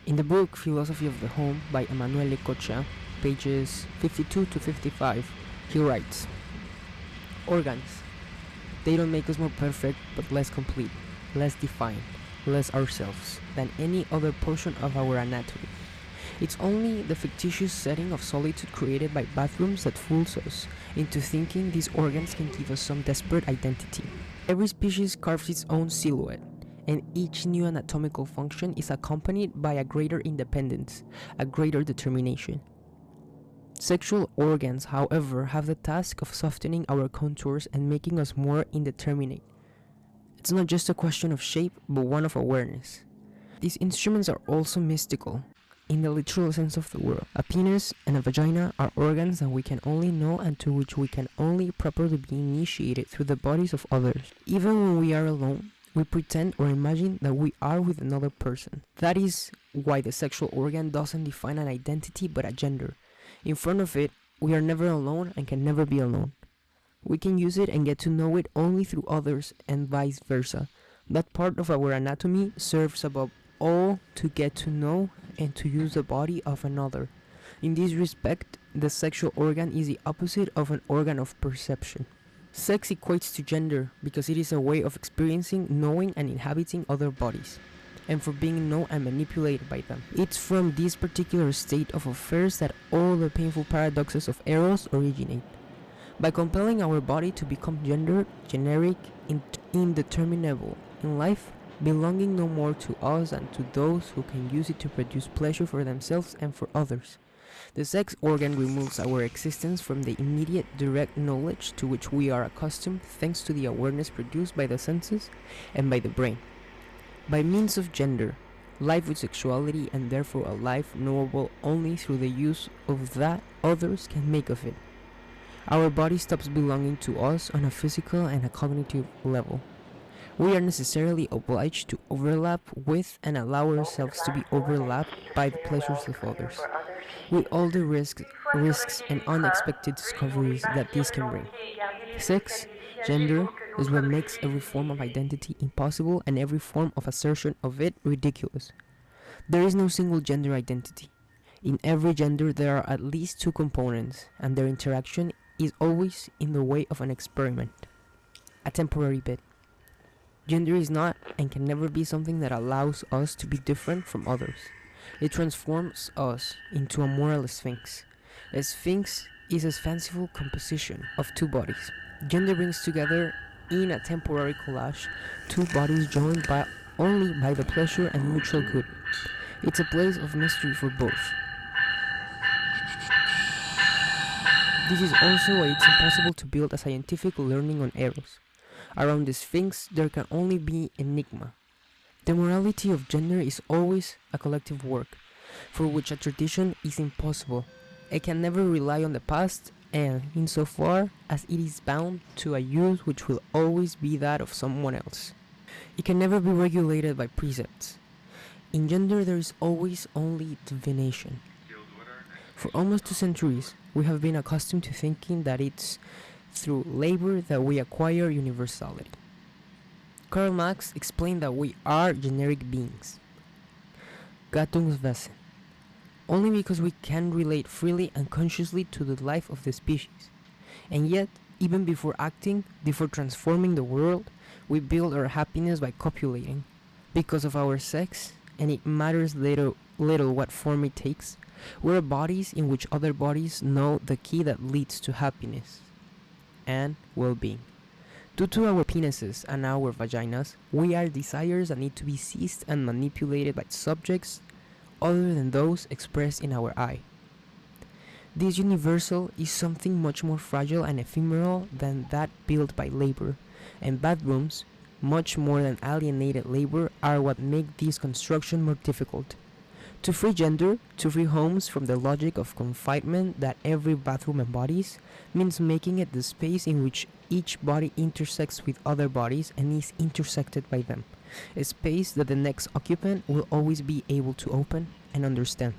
In the book Philosophy of the Home by Emanuele Coccia, pages 52 to 55, he writes, "Organs. They don't make us more perfect, but less complete, less defined, less ourselves than any other portion of our anatomy. It's only the fictitious setting of solitude created by bathrooms that fools us into thinking these organs can give us some desperate identity. Every species carves its own silhouette, and each new anatomical function is accompanied by a greater independence, a greater determination. Sexual organs, however, have the task of softening our contours and making us more indeterminate. It's not just a question of shape, but one of awareness. These instruments are also mystical, in the literal sense of the word. A penis and a vagina are organs that we can only know and to which we can only properly be initiated through the bodies of others. Even when we are alone, we pretend or imagine that we are with another person. That is why the sexual organ doesn't define an identity but a gender. In front of it, we are never alone and can never be alone. We can use it and get to know it only through others and vice versa. That part of our anatomy serves above all to get to know and to use the body of another. In this respect, the sexual organ is the opposite of an organ of perception. Sex equates to gender because it is a way of experiencing, knowing, and inhabiting other bodies, and for being known and manipulated by them. It's from this particular state of affairs that all the painful paradoxes of Eros originate. By compelling our body to become gendered, generic, indeterminable in life, belonging no more to us than to those who can use it to produce pleasure for themselves and for others. The sex organ removes our existence from the immediate direct knowledge to which we are accustomed thanks to the awareness produced by the senses and by the brain. By means of gender, life with sexuality and therefore a life knowable only through the use of that others can make of it. Our body stops belonging to us on a physical and a cognitive level. We are necessarily obliged to overlap with and allow ourselves to be overlapped by the pleasures of others, with all the risks and unexpected discoveries that this can bring. Sex, gender, is what makes every form of identity impossible and every form of assertion of it ridiculous. There is no single gender identity. In every gender there are at least two components, and their interaction is always in the way of an experiment, a temporary bit. Gender is not and can never be something that allows us to be different from others. It transforms us into a moral sphinx. A sphinx is a fanciful composition of two bodies. Gender brings together in a temporary collage two bodies joined only by the pleasure and mutual good. It's a place of mystery for both. This is also why it's impossible to build a scientific learning on Eros. Around the Sphinx, there can only be enigma. The morality of gender is always a collective work, for which a tradition is impossible. It can never rely on the past, and insofar as it is bound to a use which will always be that of someone else. It can never be regulated by precepts. In gender, there is always only divination. For almost 2 centuries, we have been accustomed to thinking that it's through labor that we acquire universality. Karl Marx explained that we are generic beings, Gattungswesen, only because we can relate freely and consciously to the life of the species. And yet, even before acting, before transforming the world, we build our happiness by copulating. Because of our sex, and it matters little what form it takes, we're bodies in which other bodies know the key that leads to happiness and well-being. Due to our penises and our vaginas, we are desires that need to be seized and manipulated by subjects other than those expressed in our eye. This universal is something much more fragile and ephemeral than that built by labor, and bathrooms, much more than alienated labor, are what make this construction more difficult. To free gender, to free homes from the logic of confinement that every bathroom embodies, means making it the space in which each body intersects with other bodies and is intersected by them, a space that the next occupant will always be able to open and understand.